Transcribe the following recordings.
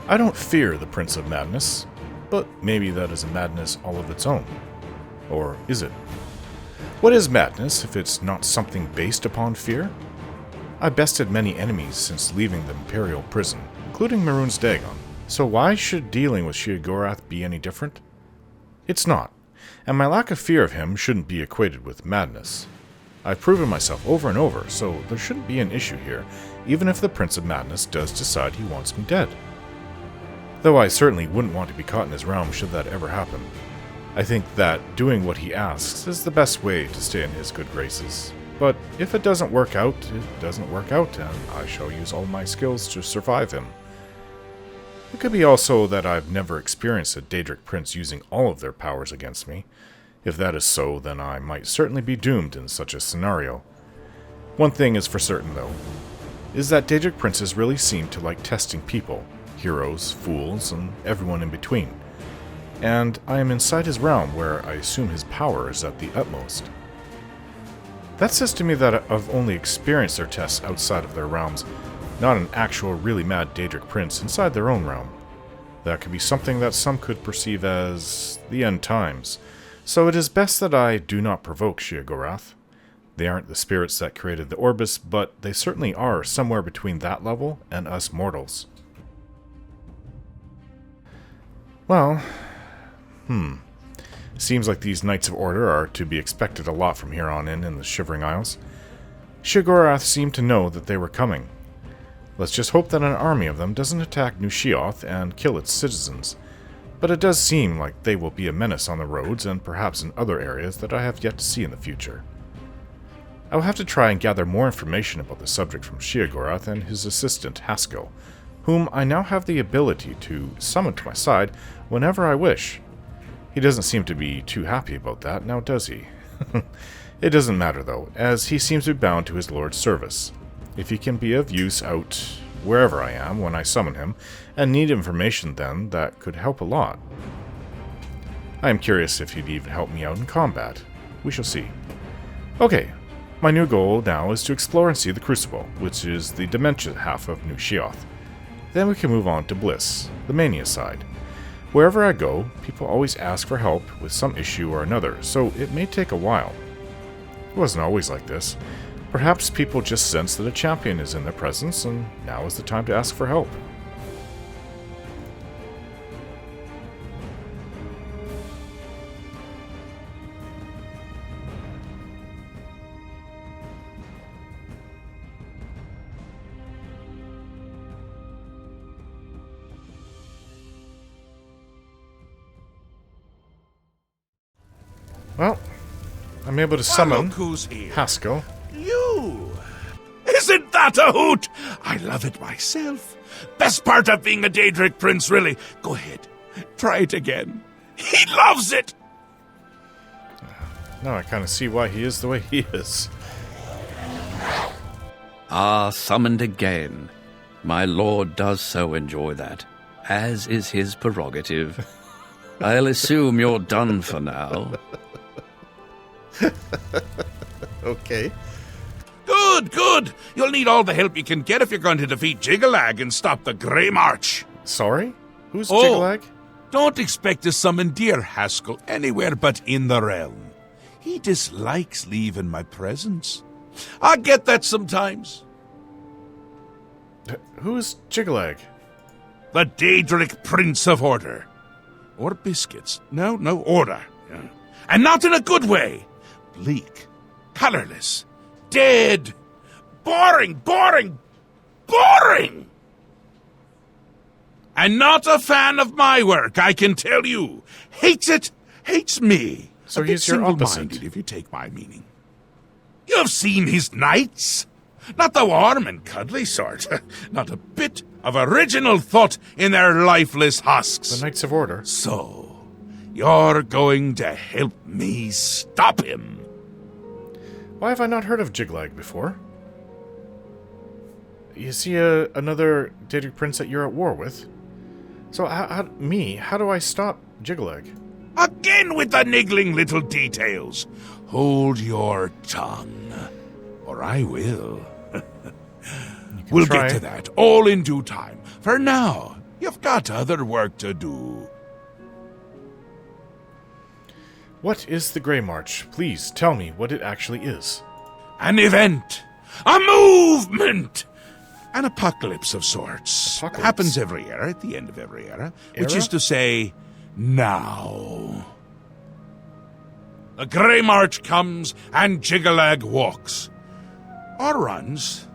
I don't fear the Prince of Madness, but maybe that is a madness all of its own. Or is it? What is madness if it's not something based upon fear? I bested many enemies since leaving the Imperial prison, including Maroon's Dagon, so why should dealing with Sheogorath be any different? It's not, and my lack of fear of him shouldn't be equated with madness. I've proven myself over and over, so there shouldn't be an issue here, even if the Prince of Madness does decide he wants me dead. Though I certainly wouldn't want to be caught in his realm should that ever happen. I think that doing what he asks is the best way to stay in his good graces. But if it doesn't work out, it doesn't work out, and I shall use all my skills to survive him. It could be also that I've never experienced a Daedric prince using all of their powers against me. If that is so, then I might certainly be doomed in such a scenario. One thing is for certain, though, is that Daedric princes really seem to like testing people, heroes, fools, and everyone in between. And I am inside his realm where I assume his power is at the utmost. That says to me that I've only experienced their tests outside of their realms, not an actual really mad Daedric prince inside their own realm. That could be something that some could perceive as the end times, so it is best that I do not provoke Sheogorath. They aren't the spirits that created the Orbis, but they certainly are somewhere between that level and us mortals. Well, seems like these Knights of Order are to be expected a lot from here on in the Shivering Isles. Sheogorath seemed to know that they were coming. Let's just hope that an army of them doesn't attack New Sheoth and kill its citizens. But it does seem like they will be a menace on the roads and perhaps in other areas that I have yet to see in the future. I will have to try and gather more information about the subject from Sheogorath and his assistant Haskill, whom I now have the ability to summon to my side whenever I wish. He doesn't seem to be too happy about that, now does he? It doesn't matter though, as he seems to be bound to his lord's service. If he can be of use out wherever I am when I summon him, and need information then, that could help a lot. I am curious if he'd even help me out in combat. We shall see. Okay, my new goal now is to explore and see the Crucible, which is the dementia half of New Sheoth. Then we can move on to Bliss, the mania side. Wherever I go, people always ask for help with some issue or another, so it may take a while. It wasn't always like this. Perhaps people just sense that a champion is in their presence, and now is the time to ask for help. Well, I'm able to summon Haskill. You! Isn't that a hoot? I love it myself. Best part of being a Daedric prince, really. Go ahead. Try it again. He loves it! Now I kind of see why he is the way he is. Ah, summoned again. My lord does so enjoy that, as is his prerogative. I'll assume you're done for now. Okay. Good, good. You'll need all the help you can get if you're going to defeat Jyggalag and stop the Greymarch. Sorry? Who's Jyggalag? Don't expect to summon dear Haskill anywhere but in the realm. He dislikes leaving my presence. I get that sometimes. Who's Jyggalag? The Daedric Prince of Order. Or biscuits. No, order. Yeah. And not in a good way. Bleak. Colorless. Dead. Boring. And not a fan of my work, I can tell you. Hates it, hates me. So he's your opposite. If you take my meaning. You've seen his knights. Not the warm and cuddly sort. Not a bit of original thought in their lifeless husks. The Knights of Order. So, you're going to help me stop him. Why have I not heard of Jyggalag before? Is he another Daedric prince that you're at war with? So, how do I stop Jyggalag? Again with the niggling little details. Hold your tongue, or I will. We'll get to that, all in due time. For now, you You've got other work to do. What is the Greymarch? Please tell me what it actually is. An event. A movement. An apocalypse of sorts. Apocalypse? Happens every era, at the end of every era. Which Era? is to say, now. The Greymarch comes and Jyggalag walks. Or runs.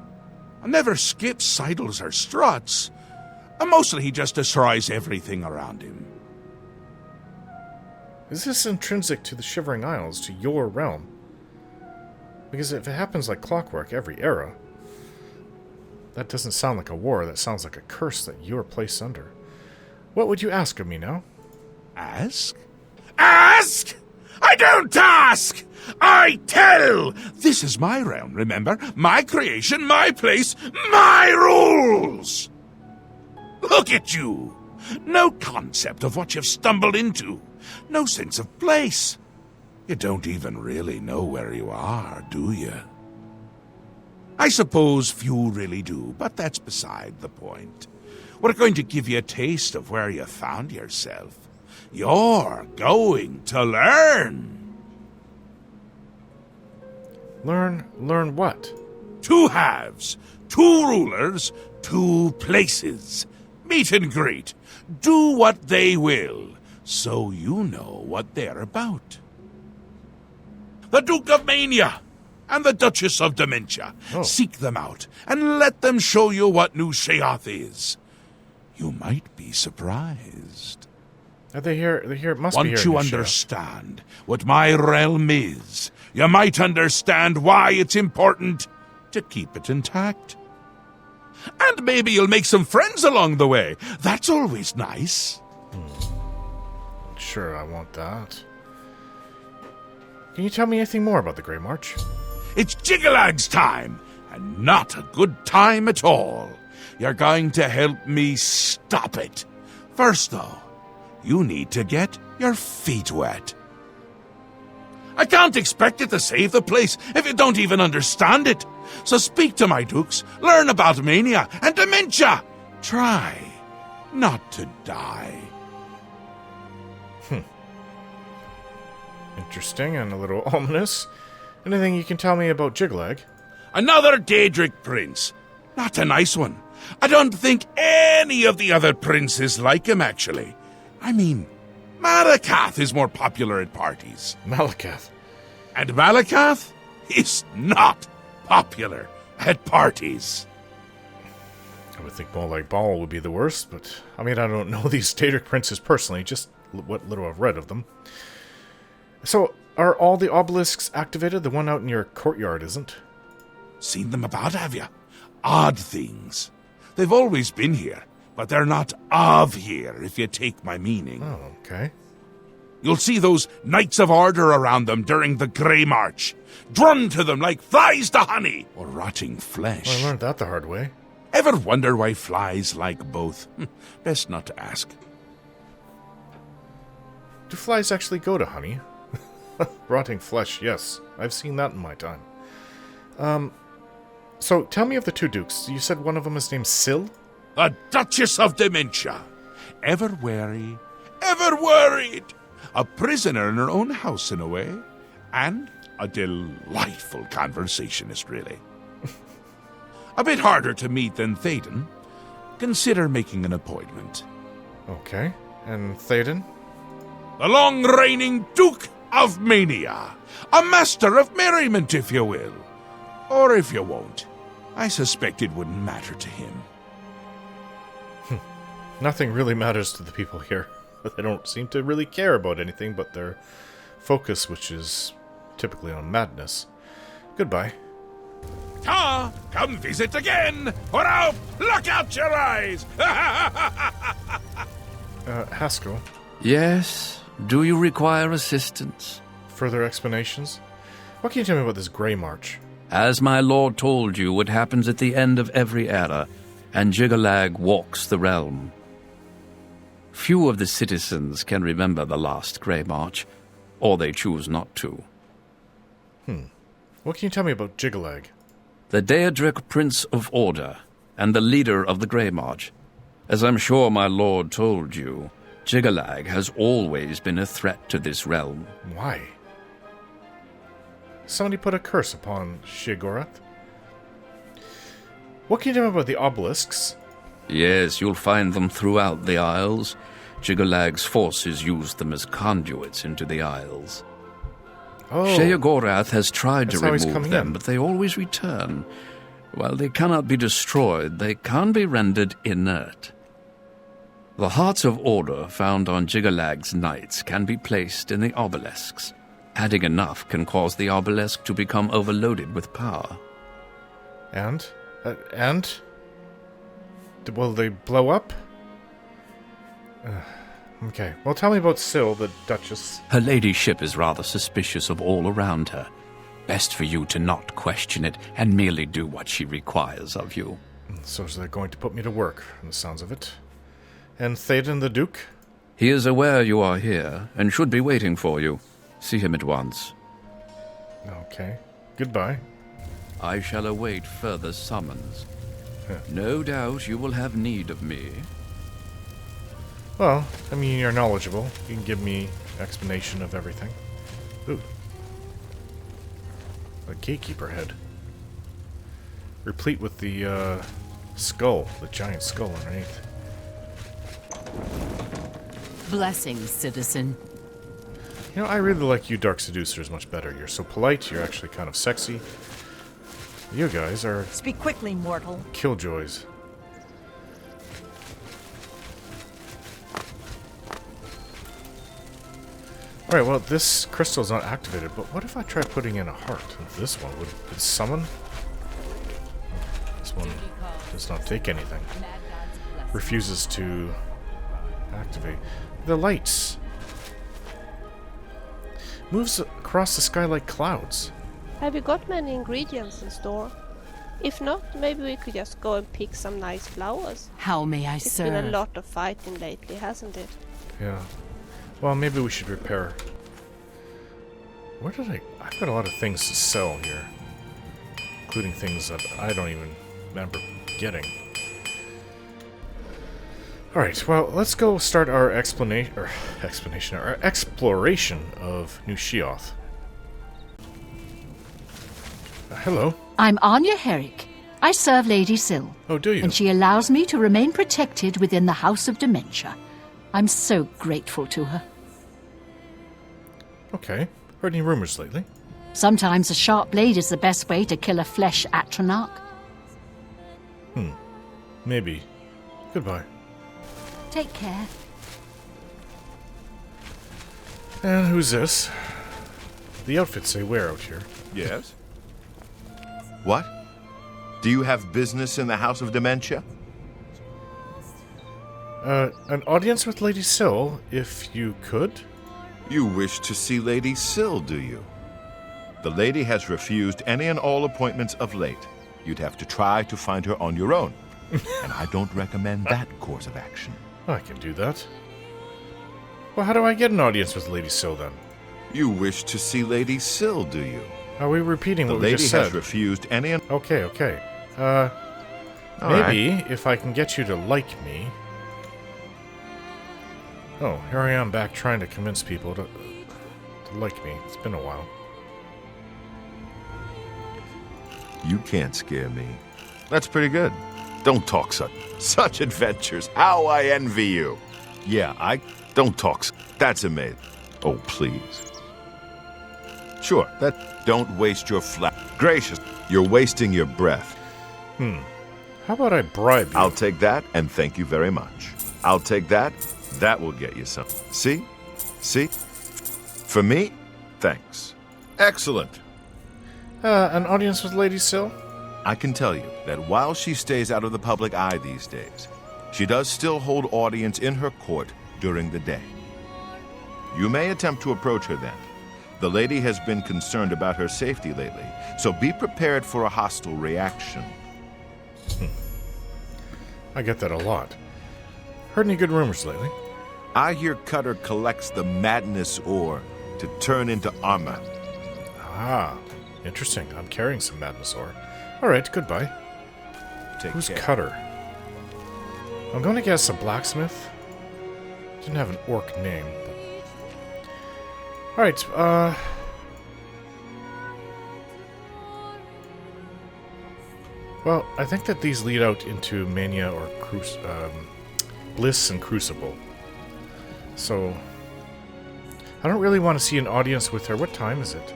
Never skips, sidles, or struts. Mostly he just destroys everything around him. Is this intrinsic to the Shivering Isles, to your realm? Because if it happens like clockwork every era, that doesn't sound like a war, that sounds like a curse that you're placed under. What would you ask of me now? Ask? Ask? I don't ask! I tell! This is my realm, remember? My creation, my place, my rules! Look at you! No concept of what you've stumbled into. No sense of place. You don't even really know where you are, do you? I suppose few really do, but that's beside the point. We're going to give you a taste of where you found yourself. You're going to learn. Learn what? 2 halves, 2 rulers, 2 places. Meet and greet. Do what they will, so you know what they're about. The Duke of Mania and the Duchess of Dementia. Oh. Seek them out and let them show you what New Sheogorath is. You might be surprised. Are they here? They're here. It must be here. Once in you the show. understand what my realm is, you might understand why it's important to keep it intact. And maybe you'll make some friends along the way. That's always nice. Sure, I want that. Can you tell me anything more about the Greymarch? It's Jyggalag's time, and not a good time at all. You're going to help me stop it. First, though, you need to get your feet wet. I can't expect you to save the place if you don't even understand it. So speak to my dukes, learn about mania and dementia. Try not to die. Interesting and a little ominous. Anything you can tell me about Jyggalag? Another Daedric prince. Not a nice one. I don't think any of the other princes like him, actually. I mean, Malakath is more popular at parties. Malakath. And Malakath is not popular at parties. I would think more like Ball would be the worst, but I mean, I don't know these Daedric princes personally, just what little I've read of them. So, are all the obelisks activated? The one out in your courtyard isn't? Seen them about, have you? Odd things. They've always been here, but they're not of here, if you take my meaning. Oh, okay. You'll see those Knights of Order around them during the Greymarch, drawn to them like flies to honey or rotting flesh. Well, I learned that the hard way. Ever wonder why flies like both? Best not to ask. Do flies actually go to honey? Rotting flesh, yes. I've seen that in my time. So, tell me of the 2 dukes. You said one of them is named Syl? The Duchess of Dementia. Ever wary, ever worried. A prisoner in her own house, in a way. And a delightful conversationist, really. A bit harder to meet than Théoden. Consider making an appointment. Okay. And Théoden? The long-reigning Duke of Mania. A master of merriment, if you will. Or if you won't. I suspect it wouldn't matter to him. Nothing really matters to the people here. They don't seem to really care about anything but their focus, which is typically on madness. Goodbye. Come visit again, or I'll pluck out your eyes! Haskill, Yes? Do you require assistance? further explanations? What can you tell me about this Greymarch? As my lord told you, it happens at the end of every era, and Jyggalag walks the realm. Few of the citizens can remember the last Greymarch, or they choose not to. What can you tell me about Jyggalag? The Daedric Prince of Order, and the leader of the Greymarch. As I'm sure my lord told you, Jyggalag has always been a threat to this realm. Why? Somebody put a curse upon Sheogorath? What can you tell me about the obelisks? Yes, you'll find them throughout the Isles. Jyggalag's forces use them as conduits into the Isles. Oh, Sheogorath has tried to that's how he's remove coming them, in. but they always return. While they cannot be destroyed, they can be rendered inert. The Hearts of Order found on Jyggalag's knights can be placed in the obelisks. Adding enough can cause the obelisk to become overloaded with power. And? Will they blow up? Okay. Well, tell me about Syl, the Duchess. Her ladyship is rather suspicious of all around her. Best for you to not question it and merely do what she requires of you. So they're going to put me to work, from the sounds of it. And Théoden the Duke? He is aware you are here and should be waiting for you. See him at once. Okay. Goodbye. I shall await further summons. Yeah. No doubt you will have need of me. Well, I mean, you're knowledgeable. You can give me explanation of everything. Ooh. A gatekeeper head. Replete with the, skull. The giant skull underneath. Blessings, citizen. You know, I really like you Dark Seducers much better. You're so polite, you're actually kind of sexy. You guys are Speak quickly, mortal. killjoys. Alright, well, this crystal's not activated, but what if I try putting in a heart? This one would it summon? This one does not take anything. Refuses to activate. The lights. Moves across the sky like clouds. Have you got many ingredients in store? If not, maybe we could just go and pick some nice flowers. How may I It's serve? been a lot of fighting lately, hasn't it? Yeah. Well, maybe we should repair. Where did I've got a lot of things to sell here. Including things that I don't even remember getting. Alright, well, let's go start our our exploration of New Sheoth. Hello. I'm Anya Herrick. I serve Lady Syl, Oh, do you? and she allows me to remain protected within the House of Dementia. I'm so grateful to her. Okay. Heard any rumors lately? Sometimes a sharp blade is the best way to kill a flesh atronach. Maybe. Goodbye. Take care. And who's this? The outfits they wear out here. Yes? What? Do you have business in the House of Dementia? An audience with Lady Syl, if you could? You wish to see Lady Syl, do you? The lady has refused any and all appointments of late. You'd have to try to find her on your own. And I don't recommend that course of action. I can do that. Well, how do I get an audience with Lady Syl, then? You wish to see Lady Syl, do you? Are we repeating The what we lady just has said? refused any and... Okay. All Maybe if I can get you to like me... Oh, here I am back trying to convince people to like me. It's been a while. You can't scare me. That's pretty good. Don't talk such adventures. How I envy you. Yeah, don't talk. That's amazing. Oh, please. Sure, don't waste your Gracious, you're wasting your breath. How about I bribe you? I'll take that, and thank you very much. I'll take that. That will get you some. See? For me? Thanks. Excellent. An audience with Lady Syl? I can tell you that while she stays out of the public eye these days, she does still hold audience in her court during the day. You may attempt to approach her then. The lady has been concerned about her safety lately, so be prepared for a hostile reaction. I get that a lot. Heard any good rumors lately? I hear Cutter collects the madness ore to turn into armor. Ah, interesting. I'm carrying some madness ore. Alright, goodbye. Take Who's care. Cutter? I'm going to guess a blacksmith. Didn't have an orc name. Alright, well, I think that these lead out into Mania or Bliss and Crucible. So, I don't really want to see an audience with her. What time is it?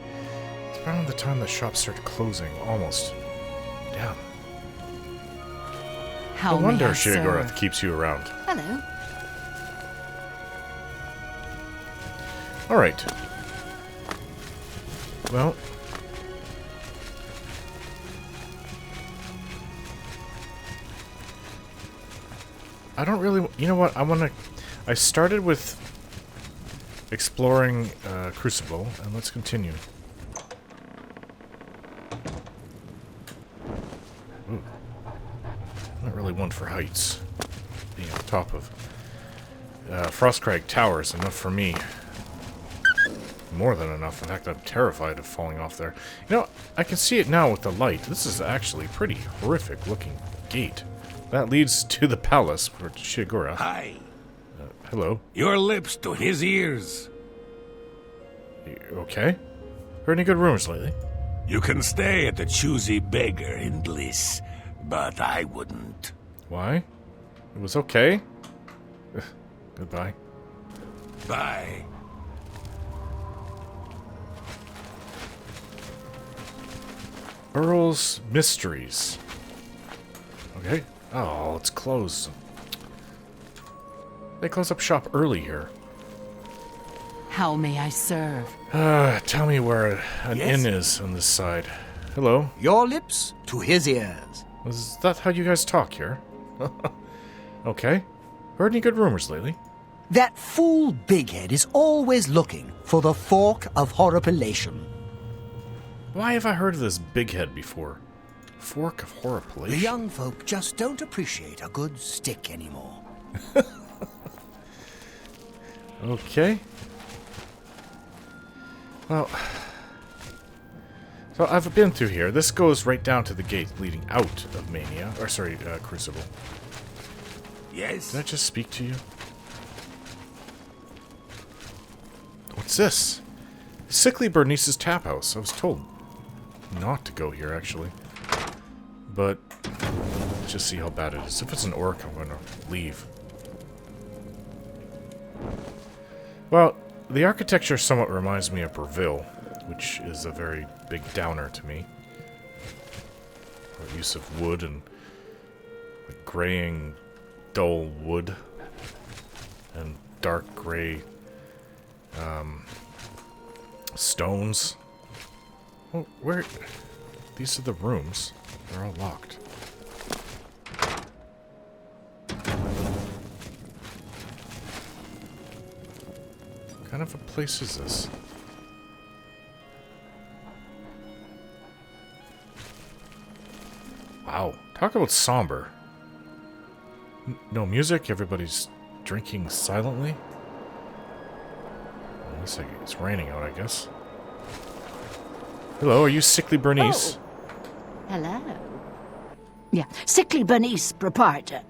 It's around the time the shops start closing, almost. Damn. How No wonder may I serve? Sheogorath keeps you around. Hello. Alright. Well. I don't really... You know what? I started with exploring Crucible, and let's continue. Ooh. Not really one for heights. Being on top of Frostcrag Tower is enough for me. More than enough. In fact, I'm terrified of falling off there. You know, I can see it now with the light. This is actually a pretty horrific looking gate. That leads to the palace for Sheogorath. Hi. Hello. Your lips to his ears. You okay? Heard any good rumors lately? You can stay at the Choosy Beggar in Bliss, but I wouldn't. Why? It was okay? Goodbye. Bye. Earl's Mysteries. Okay. Oh, it's closed. They close up shop early here. How may I serve? Tell me where an Yes? inn is on this side. Hello. Your lips to his ears. Is that how you guys talk here? Okay. Heard any good rumors lately? That fool Bighead is always looking for the fork of horripilation. Why have I heard of this big head before? Fork of The horripilation? young folk just don't appreciate a good stick anymore. Okay. Well, so I've been through here. This goes right down to the gate leading out of Mania. Or, sorry, Crucible. Yes? Did I just speak to you? What's this? Sickly Bernice's tap house. I was told not to go here, actually. But, let's just see how bad it is. If it's an orc, I'm going to leave. Well, the architecture somewhat reminds me of Breville, which is a very big downer to me. The use of wood and like, graying, dull wood and dark gray stones. Oh, where? These are the rooms. They're all locked. What kind of a place is this? Wow. Talk about somber. No music, everybody's drinking silently. Unless it's raining out, I guess. Hello, are you Sickly Bernice? Hello. Yeah, Sickly Bernice, proprietor.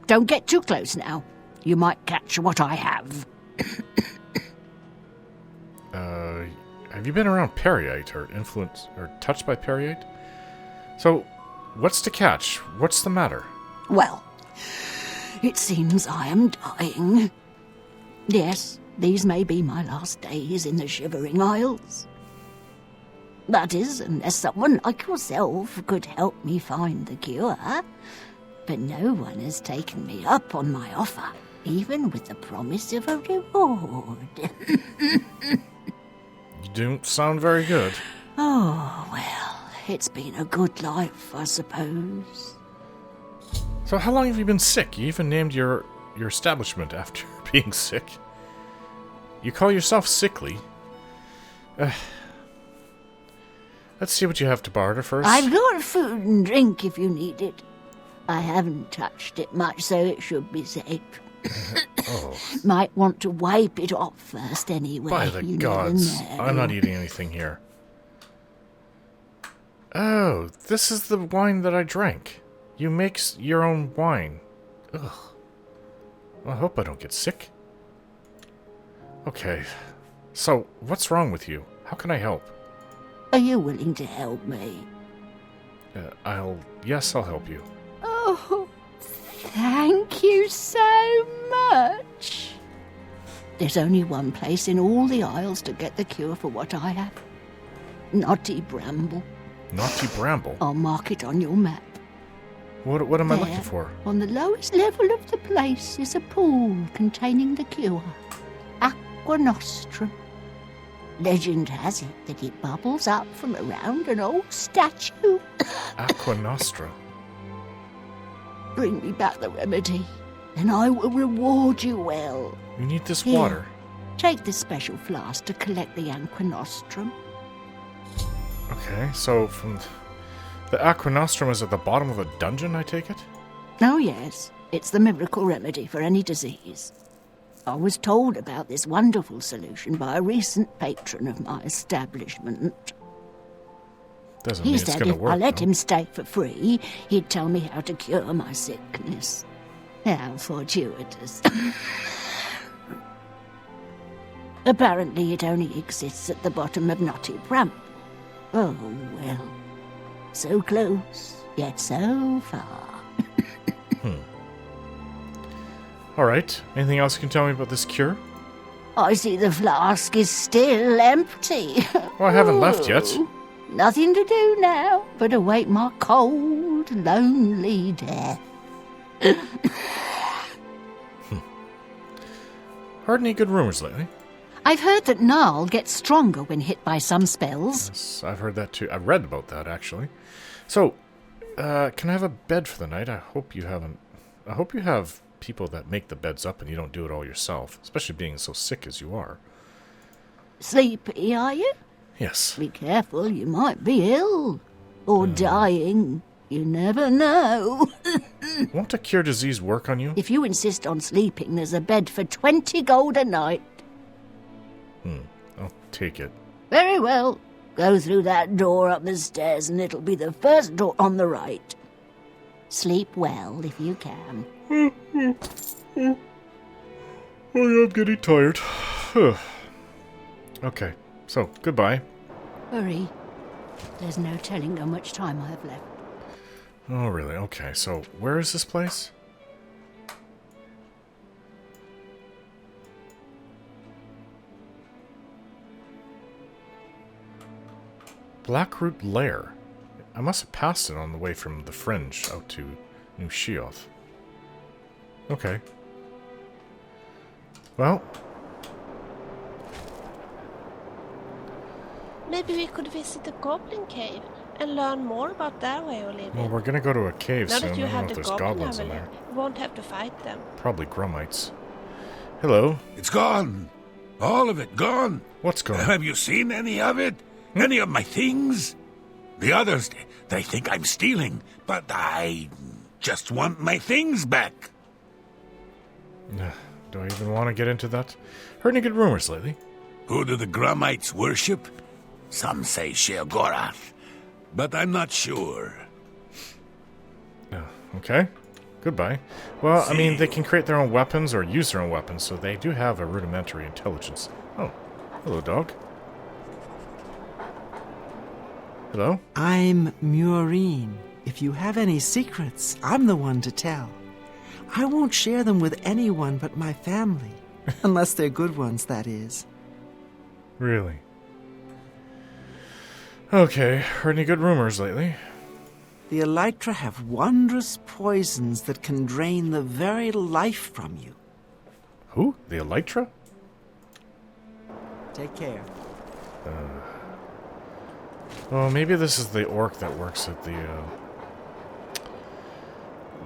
Don't get too close now. You might catch what I have. Have you been around Periite or influenced or touched by Periite? So, what's to catch? What's the matter? Well, it seems I am dying. Yes, these may be my last days in the Shivering Isles. That is, unless someone like yourself could help me find the cure. But no one has taken me up on my offer, even with the promise of a reward. You don't sound very good. Oh, well, it's been a good life, I suppose. So how long have you been sick? You even named your establishment after being sick. You call yourself Sickly. Let's see what you have to barter first. I've got food and drink if you need it. I haven't touched it much, so it should be safe. Oh, Might want to wipe it off first anyway. by the you never gods. know. I'm not eating anything here. Oh, this is the wine that I drank. You make your own wine. Ugh. Well, I hope I don't get sick. Okay. So, what's wrong with you? How can I help? Are you willing to help me? Yes, I'll help you. Oh, thank you so much. There's only one place in all the Isles to get the cure for what I have. Knotty Bramble. Knotty Bramble? I'll mark it on your map. What am I looking There, for? On the lowest level of the place is a pool containing the cure. Aqua Nostrum. Legend has it that it bubbles up from around an old statue. Aqua Nostra. Bring me back the remedy, and I will reward you well. You need this Here, water. Take this special flask to collect the Aqua Nostrum. Okay, so from the Aqua Nostrum is at the bottom of a dungeon, I take it? Oh yes, it's the miracle remedy for any disease. I was told about this wonderful solution by a recent patron of my establishment. Doesn't He mean it's said gonna if work. I let though. him stay for free, he'd tell me how to cure my sickness. How fortuitous. Apparently it only exists at the bottom of Knotty Bramble. Oh, well. So close, yet so far. Alright, anything else you can tell me about this cure? I see the flask is still empty. Well, I haven't left yet. Ooh, nothing to do now but await my cold, lonely death. Heard any good rumors lately? I've heard that Gnarl gets stronger when hit by some spells. Yes, I've heard that too. I've read about that, actually. So, can I have a bed for the night? I hope you have people that make the beds up and you don't do it all yourself, especially being so sick as you are. Sleepy, are you? Yes. Be careful, you might be ill. Or dying. You never know. Won't a cure disease work on you? If you insist on sleeping, there's a bed for 20 gold a night. I'll take it. Very well. Go through that door up the stairs and it'll be the first door on the right. Sleep well if you can. Oh, I'm getting tired. Okay, so, goodbye. Hurry. There's no telling how much time I have left. Oh, really? Okay, so, where is this place? Blackroot Lair. I must have passed it on the way from the Fringe out to New Sheogorath. Okay. Well, Maybe we could visit the Goblin Cave and learn more about their way of living. we're gonna go to a cave Now soon. that you I don't know have if the there's Goblin goblins in Hammer, there. you won't have to fight them. Probably grummites. Hello. It's gone. All of it gone. What's going on? Have you seen any of it? Any of my things? The others, they think I'm stealing, but I just want my things back. Do I even want to get into that? Heard any good rumors lately? Who do the Grummites worship? Some say Sheogorath, but I'm not sure. Okay. Goodbye. Well, I mean, they can create their own weapons or use their own weapons, so they do have a rudimentary intelligence. Oh, hello, dog. Hello? I'm Murine. If you have any secrets, I'm the one to tell. I won't share them with anyone but my family. Unless they're good ones, that is. Really? Okay, heard any good rumors lately? The Elytra have wondrous poisons that can drain the very life from you. Who? The Elytra? Take care. Well, maybe this is the orc that works at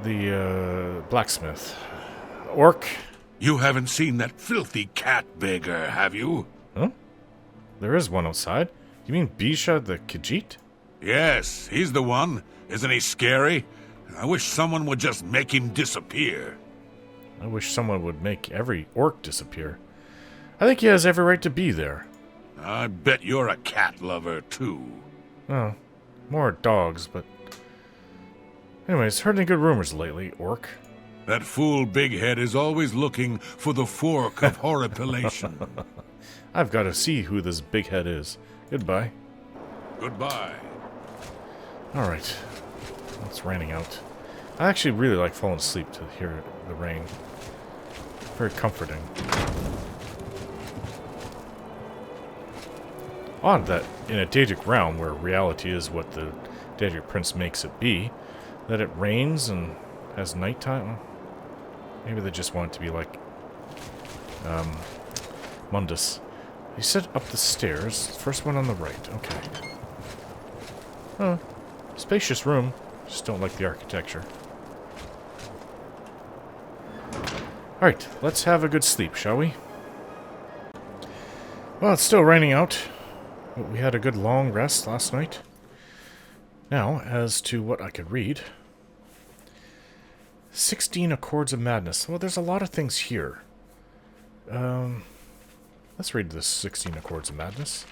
the blacksmith. Orc? You haven't seen that filthy cat beggar, have you? Huh? There is one outside. You mean Bisha the Khajiit? Yes, he's the one. Isn't he scary? I wish someone would just make him disappear. I wish someone would make every orc disappear. I think he has every right to be there. I bet you're a cat lover, too. Oh, more dogs, but... Anyways, heard any good rumors lately, orc? That fool Bighead is always looking for the fork of horripilation. I've got to see who this big head is. Goodbye. Goodbye. Alright. It's raining out. I actually really like falling asleep to hear the rain. Very comforting. Odd that in a Daedric realm, where reality is what the Daedric Prince makes it be, that it rains and has nighttime. Maybe they just want it to be like Mundus. He said up the stairs. First one on the right. Okay. Oh, spacious room. Just don't like the architecture. Alright, let's have a good sleep, shall we? Well, it's still raining out. But we had a good long rest last night. Now, as to what I could read. 16 Accords of Madness. Well, there's a lot of things here. Let's read this 16 Accords of Madness.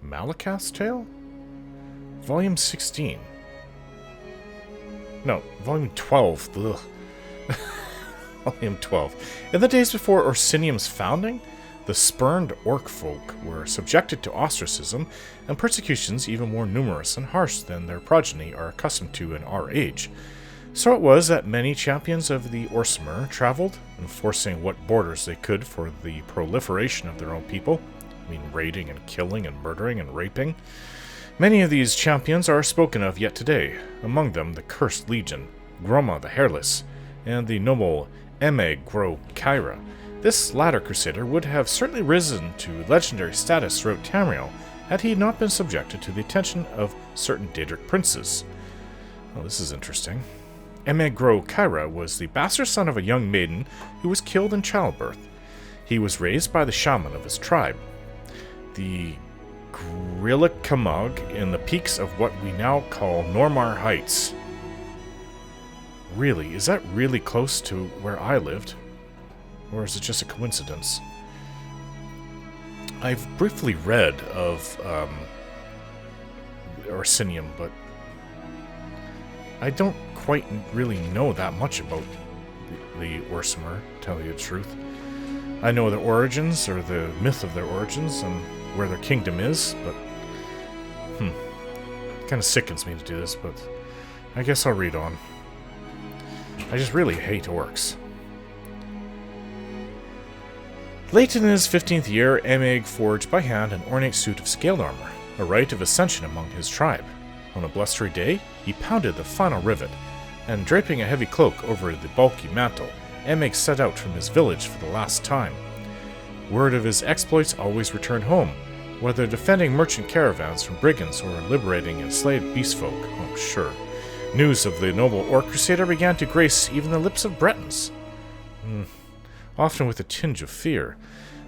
Malakath's Tale? Volume 16. No, Volume 12. Ugh. Volume 12. In the days before Orsinium's founding, the spurned orc folk were subjected to ostracism and persecutions even more numerous and harsh than their progeny are accustomed to in our age. So it was that many champions of the Orsimer traveled, enforcing what borders they could for the proliferation of their own people. I mean, raiding and killing and murdering and raping. Many of these champions are spoken of yet today, among them the Cursed Legion, Groma the Hairless, and the noble Emeg Gro Kyra. This latter crusader would have certainly risen to legendary status throughout Tamriel had he not been subjected to the attention of certain Daedric princes. Well, this is interesting. Emeg Gro Kyra was the bastard son of a young maiden who was killed in childbirth. He was raised by the shaman of his tribe, the Grillikamog, in the peaks of what we now call Normar Heights. Really? Is that really close to where I lived? Or is it just a coincidence? I've briefly read of Orsinium, but I don't quite really know that much about the Orsimer, to tell you the truth. I know their origins, or the myth of their origins, and where their kingdom is, but it kind of sickens me to do this, but I guess I'll read on. I just really hate orcs. Late in his 15th year, Emeg forged by hand an ornate suit of scaled armor, a rite of ascension among his tribe. On a blustery day, he pounded the final rivet, and draping a heavy cloak over the bulky mantle, Emeg set out from his village for the last time. Word of his exploits always returned home, whether defending merchant caravans from brigands or liberating enslaved beastfolk. Oh, sure. News of the noble orc crusader began to grace even the lips of Bretons. Often with a tinge of fear.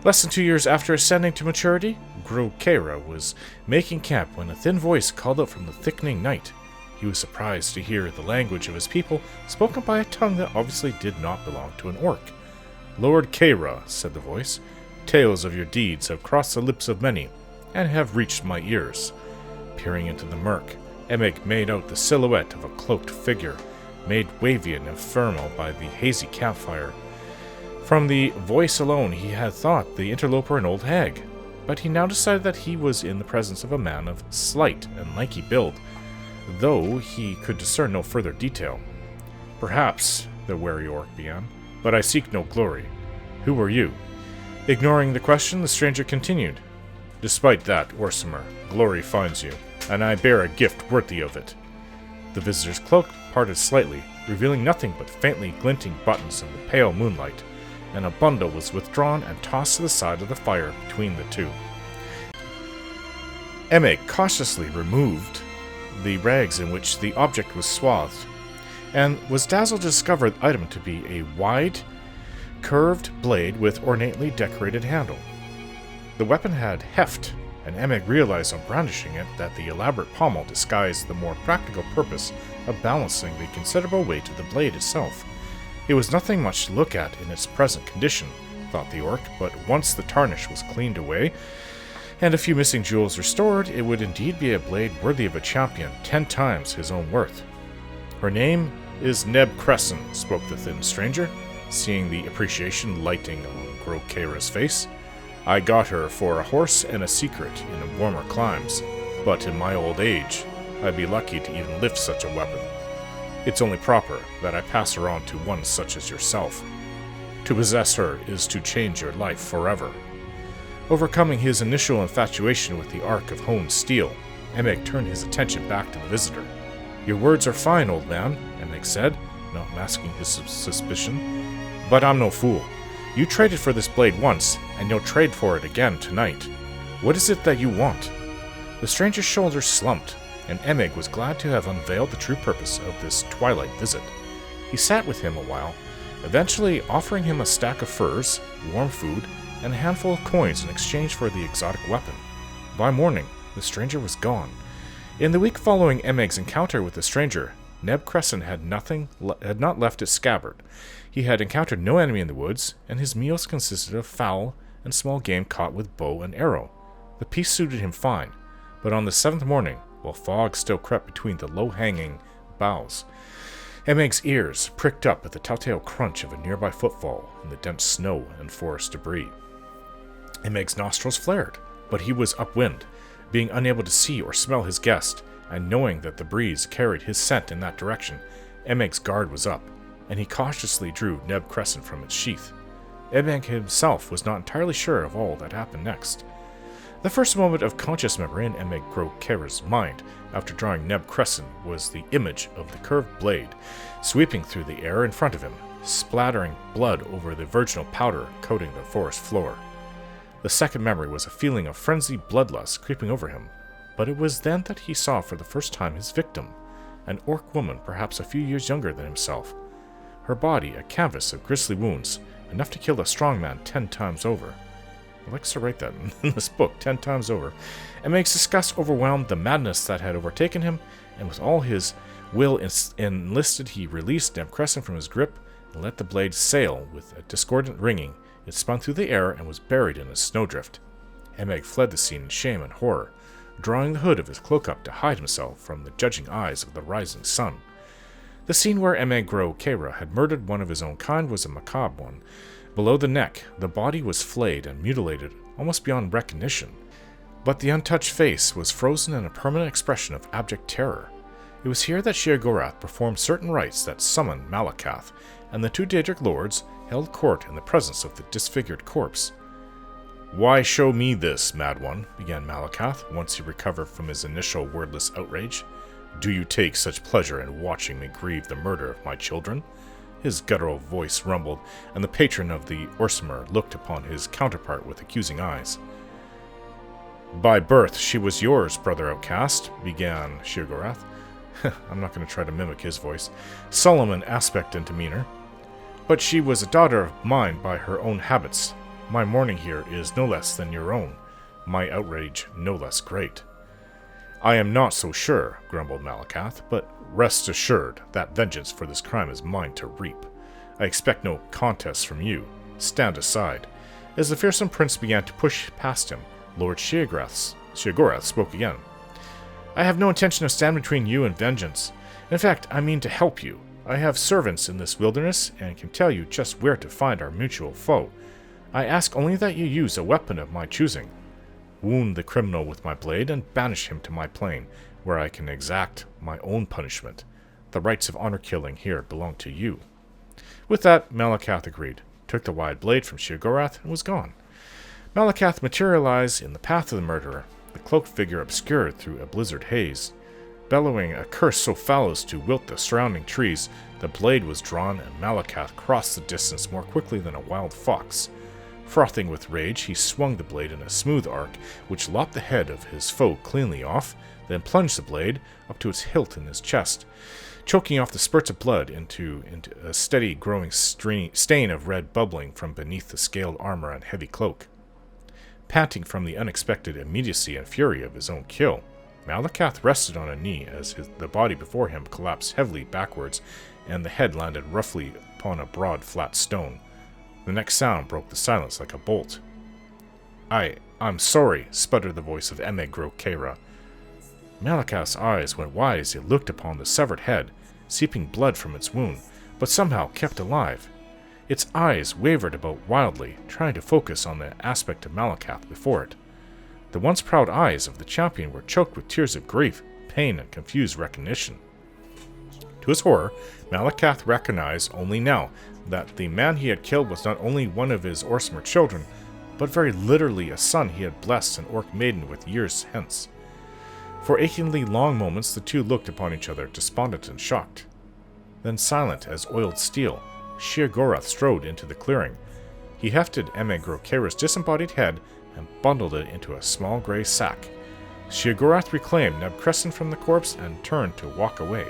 Less than 2 years after ascending to maturity, Gro Kyra was making camp when a thin voice called out from the thickening night. He was surprised to hear the language of his people spoken by a tongue that obviously did not belong to an orc. "Lord Kyra," said the voice, "tales of your deeds have crossed the lips of many, and have reached my ears." Peering into the murk, Emeg made out the silhouette of a cloaked figure, made wavy and ephemeral by the hazy campfire. From the voice alone he had thought the interloper an old hag, but he now decided that he was in the presence of a man of slight and lanky build, though he could discern no further detail. "Perhaps," the wary orc began, "but I seek no glory. Who are you?" Ignoring the question, the stranger continued, "Despite that, Orsimer, glory finds you, and I bear a gift worthy of it." The visitor's cloak parted slightly, revealing nothing but faintly glinting buttons in the pale moonlight, and a bundle was withdrawn and tossed to the side of the fire between the two. Emeg cautiously removed the rags in which the object was swathed, and was dazzled to discover the item to be a wide, curved blade with ornately decorated handle. The weapon had heft, and Emeg realized on brandishing it that the elaborate pommel disguised the more practical purpose of balancing the considerable weight of the blade itself. It was nothing much to look at in its present condition, thought the orc, but once the tarnish was cleaned away, and a few missing jewels restored, it would indeed be a blade worthy of a champion 10 times his own worth. Her name, is Neb Crescent, spoke the thin stranger, seeing the appreciation lighting on Grokera's face. I got her for a horse and a secret in warmer climes, but in my old age, I'd be lucky to even lift such a weapon. It's only proper that I pass her on to one such as yourself. To possess her is to change your life forever. Overcoming his initial infatuation with the arc of honed steel, Emig turned his attention back to the visitor. Your words are fine, old man, Emig said, not masking his suspicion. But I'm no fool. You traded for this blade once, and you'll trade for it again tonight. What is it that you want? The stranger's shoulders slumped, and Emig was glad to have unveiled the true purpose of this twilight visit. He sat with him a while, eventually offering him a stack of furs, warm food, and a handful of coins in exchange for the exotic weapon. By morning, the stranger was gone. In the week following Emig's encounter with the stranger, Neb Crescent had not left its scabbard. He had encountered no enemy in the woods, and his meals consisted of fowl and small game caught with bow and arrow. The peace suited him fine, but on the 7th morning, while fog still crept between the low-hanging boughs, Emig's ears pricked up at the telltale crunch of a nearby footfall in the dense snow and forest debris. Emig's nostrils flared, but he was upwind, being unable to see or smell his guest, and knowing that the breeze carried his scent in that direction, Emig's guard was up, and he cautiously drew Neb Crescent from its sheath. Emig himself was not entirely sure of all that happened next. The first moment of conscious memory in Emig Grokera's mind, after drawing Neb Crescent, was the image of the curved blade sweeping through the air in front of him, splattering blood over the virginal powder coating the forest floor. The second memory was a feeling of frenzied bloodlust creeping over him, but it was then that he saw for the first time his victim, an orc woman perhaps a few years younger than himself. Her body a canvas of grisly wounds, enough to kill a strong man 10 times over. He likes to write that in this book, 10 times over. Emig's disgust overwhelmed the madness that had overtaken him, and with all his will enlisted, he released Neb Crescent from his grip and let the blade sail with a discordant ringing. It spun through the air and was buried in a snowdrift. Emig fled the scene in shame and horror, drawing the hood of his cloak up to hide himself from the judging eyes of the rising sun. The scene where Emig Grokera had murdered one of his own kind was a macabre one. Below the neck, the body was flayed and mutilated almost beyond recognition, but the untouched face was frozen in a permanent expression of abject terror. It was here that Sheogorath performed certain rites that summoned Malakath, and the 2 Daedric lords held court in the presence of the disfigured corpse. "Why show me this, mad one?" began Malakath, once he recovered from his initial wordless outrage. "Do you take such pleasure in watching me grieve the murder of my children?" His guttural voice rumbled, and the patron of the Orsimer looked upon his counterpart with accusing eyes. "By birth she was yours, brother outcast," began Sheogorath. I'm not going to try to mimic his voice. Solemn in aspect and demeanor. "But she was a daughter of mine by her own habits. My mourning here is no less than your own, my outrage no less great." "I am not so sure," grumbled Malakath, "but rest assured that vengeance for this crime is mine to reap. I expect no contest from you. Stand aside." As the fearsome prince began to push past him, Lord Sheogorath spoke again. "I have no intention of standing between you and vengeance. In fact, I mean to help you. I have servants in this wilderness, and can tell you just where to find our mutual foe. I ask only that you use a weapon of my choosing. Wound the criminal with my blade, and banish him to my plane, where I can exact my own punishment. The rights of honor killing here belong to you." With that, Malakath agreed, took the wide blade from Sheogorath, and was gone. Malakath materialized in the path of the murderer, the cloaked figure obscured through a blizzard haze. Bellowing a curse so foul as to wilt the surrounding trees, the blade was drawn, and Malakath crossed the distance more quickly than a wild fox. Frothing with rage, he swung the blade in a smooth arc, which lopped the head of his foe cleanly off, then plunged the blade up to its hilt in his chest, choking off the spurts of blood into a steady growing stain of red bubbling from beneath the scaled armor and heavy cloak. Panting from the unexpected immediacy and fury of his own kill, Malakath rested on a knee as the body before him collapsed heavily backwards, and the head landed roughly upon a broad, flat stone. The next sound broke the silence like a bolt. I'm sorry," sputtered the voice of Emig Grokera. Malakath's eyes went wide as he looked upon the severed head, seeping blood from its wound, but somehow kept alive. Its eyes wavered about wildly, trying to focus on the aspect of Malakath before it. The once proud eyes of the champion were choked with tears of grief, pain, and confused recognition. To his horror, Malakath recognized only now that the man he had killed was not only one of his Orsimer children, but very literally a son he had blessed an orc maiden with years hence. For achingly long moments the two looked upon each other, despondent and shocked. Then silent as oiled steel, Sheogorath strode into the clearing. He hefted Grokeira's disembodied head and bundled it into a small grey sack. Sheogorath reclaimed Neb Crescent from the corpse and turned to walk away.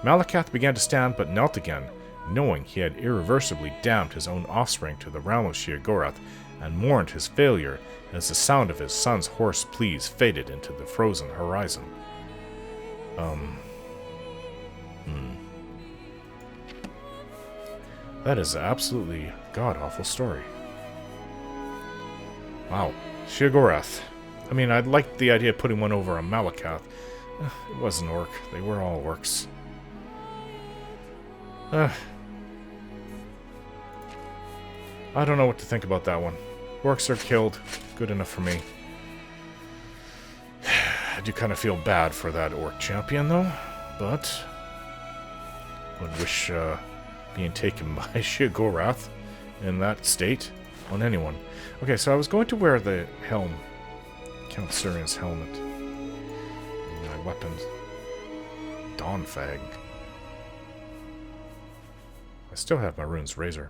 Malakath began to stand but knelt again, knowing he had irreversibly damned his own offspring to the realm of Sheogorath, and mourned his failure as the sound of his son's hoarse pleas faded into the frozen horizon. That is an absolutely god-awful story. Wow. Sheogorath. I mean, I'd like the idea of putting one over on Malakath. It was an orc. They were all orcs. I don't know what to think about that one. Orcs are killed. Good enough for me. I do kind of feel bad for that orc champion, though. But I would wish being taken by Sheogorath in that state on anyone. Okay, so I was going to wear the helm. Count Surian's helmet. My weapons. Dawnfang. I still have my rune's razor.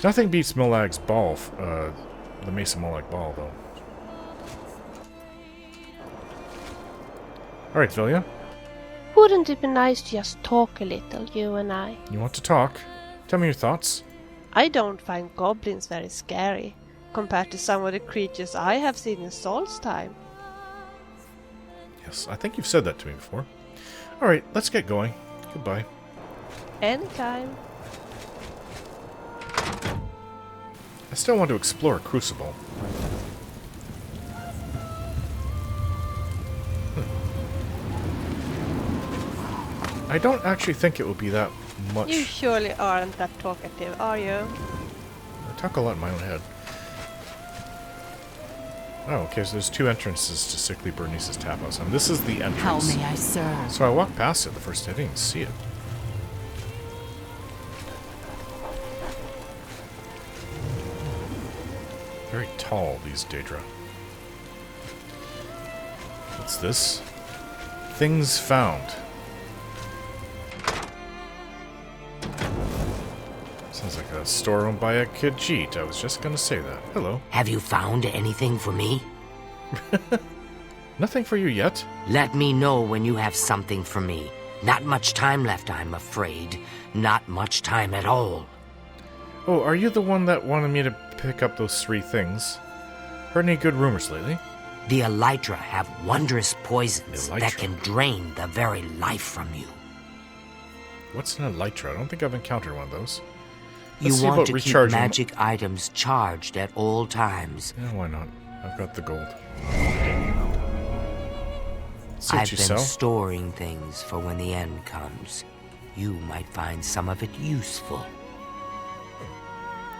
Nothing beats Molag's ball, the Mesa Molag ball, though. Alright, Vilya. Wouldn't it be nice to just talk a little, you and I? You want to talk? Tell me your thoughts. I don't find goblins very scary, compared to some of the creatures I have seen in Saul's time. Yes, I think you've said that to me before. Alright, let's get going. Goodbye. Anytime. I still want to explore Crucible. I don't actually think it will be that much. You surely aren't that talkative, are you? I talk a lot in my own head. Oh, okay, so there's two entrances to Sickly Bernice's tap house, and this is the entrance. How may I serve? So I walked past it the first day, I didn't even see it. Very tall, these Daedra. What's this? Things found. Sounds like a store owned by a Khajiit. I was just gonna say that. Hello. Have you found anything for me? Nothing for you yet. Let me know when you have something for me. Not much time left, I'm afraid. Not much time at all. Oh, are you the one that wanted me to pick up those 3 things? Heard any good rumors lately? The Elytra have wondrous poisons that can drain the very life from you. What's an Elytra? I don't think I've encountered one of those. You want to keep magic items charged at all times. Yeah, why not? I've got the gold. I've been storing things for when the end comes. You might find some of it useful.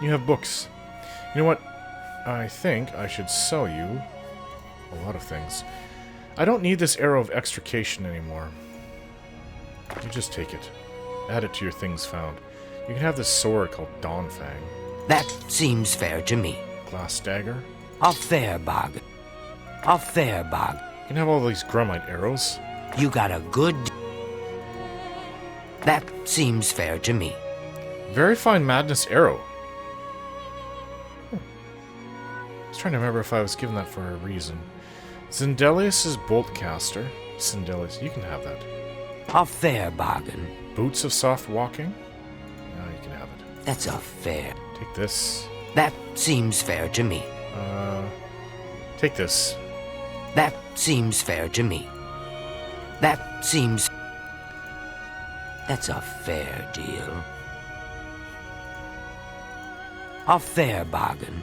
You have books. You know what? I think I should sell you a lot of things. I don't need this arrow of extrication anymore. You just take it. Add it to your things found. You can have this sword called Dawnfang. That seems fair to me. Glass dagger. A fair bargain. A fair bargain. You can have all these Grumite arrows. You got a good... That seems fair to me. Very fine madness arrow. I was trying to remember if I was given that for a reason. Zendelius' Boltcaster. Zendelius, you can have that. A fair bargain. Boots of soft walking. No, you can have it. That's a fair... Take this. That seems fair to me. Take this. That seems fair to me. That seems... That's a fair deal. A fair bargain.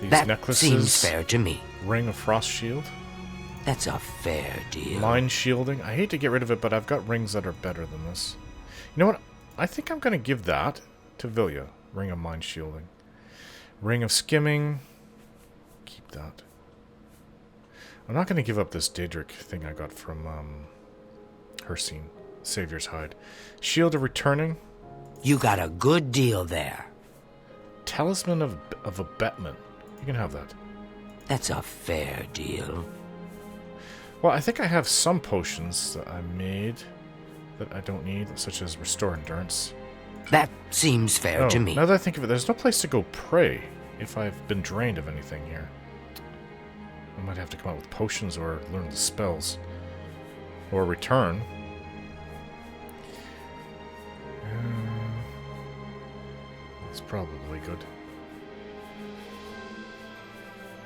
These that necklaces. Seems fair to me. Ring of Frost Shield. That's a fair deal. Mind shielding. I hate to get rid of it, but I've got rings that are better than this. You know what? I think I'm going to give that to Vilya. Ring of mind shielding. Ring of skimming. Keep that. I'm not going to give up this Daedric thing I got from Hercene. Savior's Hide. Shield of returning. You got a good deal there. Talisman of abetment. You can have that. That's a fair deal. Well, I think I have some potions that I made that I don't need, such as Restore Endurance. That seems fair to me. Now that I think of it, there's no place to go pray if I've been drained of anything here. I might have to come out with potions or learn the spells. Or return. It's probably good.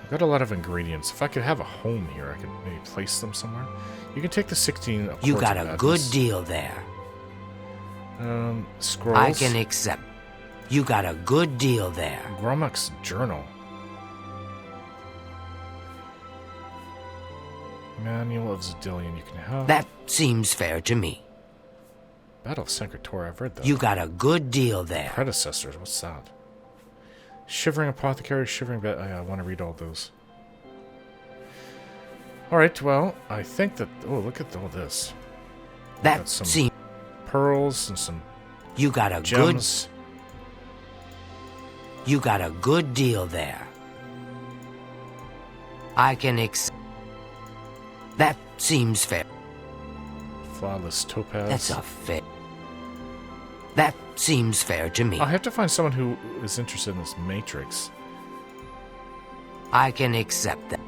I've got a lot of ingredients. If I could have a home here, I could maybe place them somewhere. You can take the 16. You got a good deal there. Scrolls. I can accept. You got a good deal there. Grommak's journal. Manual of Zedillion. You can have. That seems fair to me. Battle of Sanctuary. I've read that. You got a good deal there. Predecessors. What's that? Shivering Apothecary, Shivering... I want to read all those. Alright, well, I think that... Oh, look at all this. That seems... Pearls and some You got a gems. You got a good deal there. I can That seems fair. Flawless Topaz. That's a fair... That seems fair to me. I have to find someone who is interested in this Matrix. I can accept that.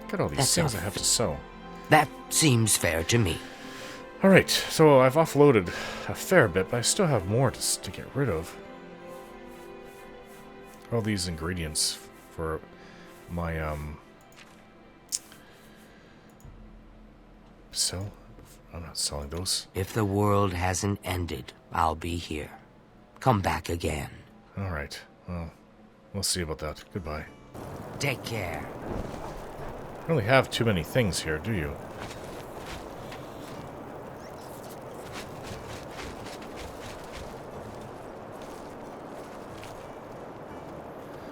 Look at all these things I have to sell. That seems fair to me. Alright, so I've offloaded a fair bit, but I still have more to get rid of. All these ingredients for my, sell? I'm not selling those. If the world hasn't ended, I'll be here. Come back again. Alright, well, we'll see about that. Goodbye. Take care. You don't really have too many things here, do you?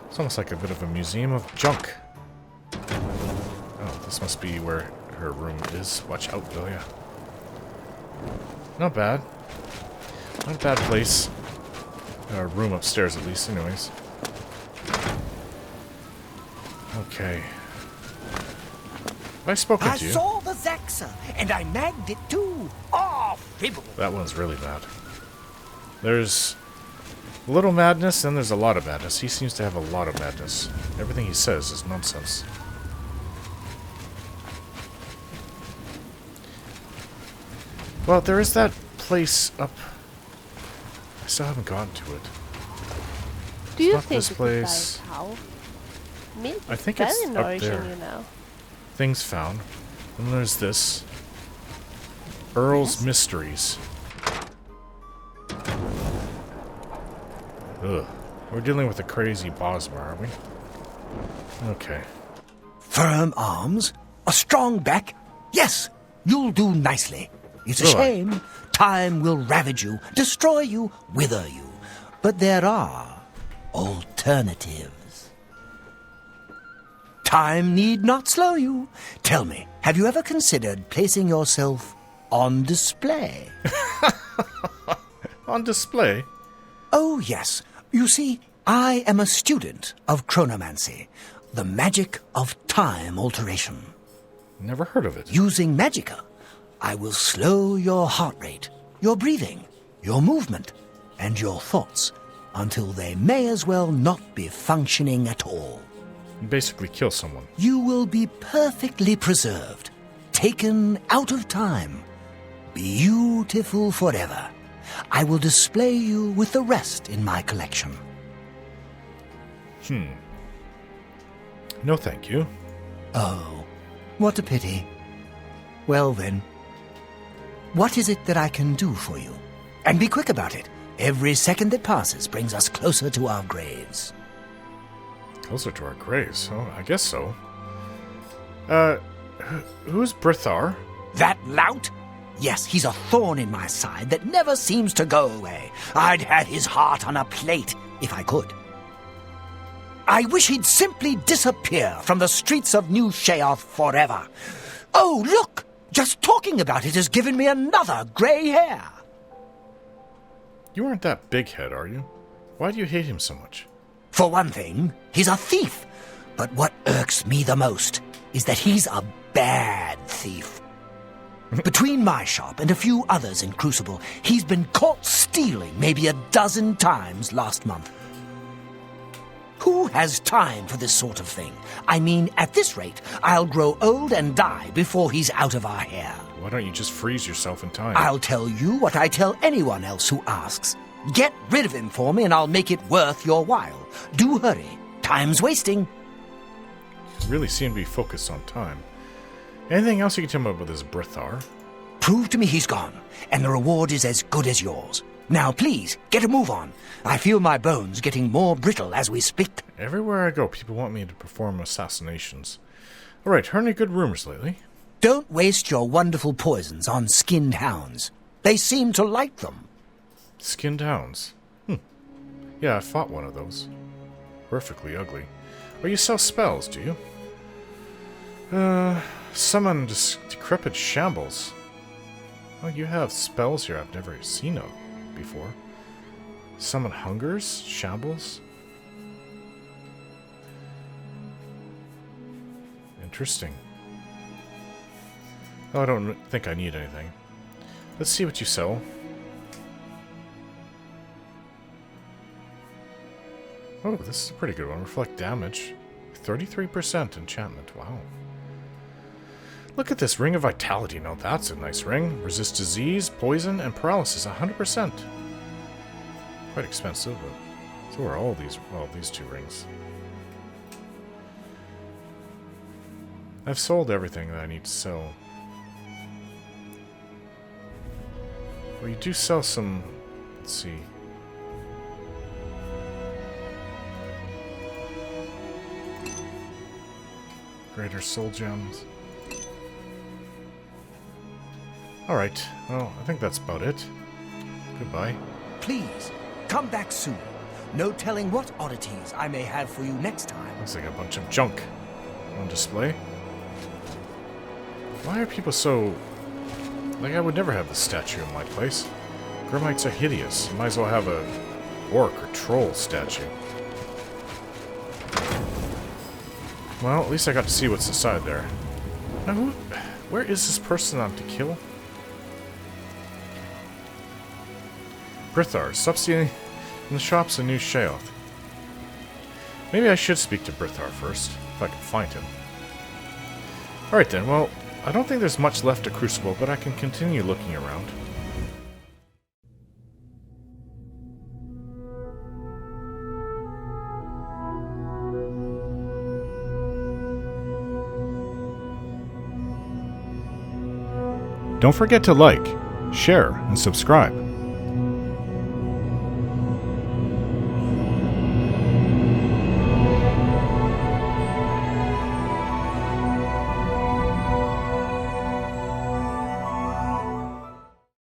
It's almost like a bit of a museum of junk. Oh, this must be where her room is. Watch out, Vilya. Not bad. Not a bad place. Room upstairs, at least, anyways. Okay. Have I spoken to you? I saw the Zaxa, and I nagged it too. Oh, fibble. That one's really bad. There's a little madness, and there's a lot of madness. He seems to have a lot of madness. Everything he says is nonsense. Well, there is that place up. I still haven't gotten to it. Do you not think this place. How? Milk I think very it's up nourishing, there. you know. Things found. And there's this. Earl's Mysteries. Ugh. We're dealing with a crazy Bosmer, aren't we? Okay. Firm arms, a strong back. Yes, you'll do nicely. It's a shame. Time will ravage you, destroy you, wither you. But there are alternatives. Time need not slow you. Tell me, have you ever considered placing yourself on display? On display? Oh, yes. You see, I am a student of chronomancy, the magic of time alteration. Never heard of it. Using magicka, I will slow your heart rate, your breathing, your movement, and your thoughts until they may as well not be functioning at all. Basically kill someone. You will be perfectly preserved, taken out of time, beautiful forever. I will display you with the rest in my collection. No, thank you. Oh, what a pity. Well then, what is it that I can do for you? And be quick about it. Every second that passes brings us closer to our graves. Closer to our graves? Oh, I guess so. Who's Brithar? That lout? Yes, he's a thorn in my side that never seems to go away. I'd have his heart on a plate, if I could. I wish he'd simply disappear from the streets of New Sheogorath forever. Oh, look! Just talking about it has given me another grey hair. You aren't that big-head, are you? Why do you hate him so much? For one thing, he's a thief. But what irks me the most is that he's a bad thief. Between my shop and a few others in Crucible, he's been caught stealing maybe a dozen times last month. Who has time for this sort of thing? I mean, at this rate, I'll grow old and die before he's out of our hair. Why don't you just freeze yourself in time? I'll tell you what I tell anyone else who asks. Get rid of him for me and I'll make it worth your while. Do hurry. Time's wasting. You really seem to be focused on time. Anything else you can tell me about this Brithar? Prove to me he's gone, and the reward is as good as yours. Now, please, get a move on. I feel my bones getting more brittle as we speak. Everywhere I go, people want me to perform assassinations. All right, heard any good rumors lately? Don't waste your wonderful poisons on skinned hounds. They seem to like them. Skinned hounds? Yeah, I fought one of those. Horrifically ugly. Or you sell spells, do you? Summon decrepit shambles. Oh, you have spells here I've never seen of before. Summon hungers? Shambles? Interesting. Oh, I don't think I need anything. Let's see what you sell. Oh, this is a pretty good one. Reflect damage. 33% enchantment. Wow. Look at this. Ring of Vitality. Now that's a nice ring. Resist disease, poison, and paralysis. 100%. Quite expensive, but so are all these, well, these two rings. I've sold everything that I need to sell. Well, you do sell some... Let's see. Greater soul gems. Alright, well, I think that's about it. Goodbye. Please, come back soon. No telling what oddities I may have for you next time. Looks like a bunch of junk on display. Why are people so... Like, I would never have this statue in my place. Greymites are hideous. You might as well have a orc or troll statue. Well, at least I got to see what's inside there. Now, where is this person I'm to kill? Brithar, stop stealing in the shops in New Sheogorath. Maybe I should speak to Brithar first, if I can find him. Alright then, well, I don't think there's much left to Crucible, but I can continue looking around. Don't forget to like, share, and subscribe.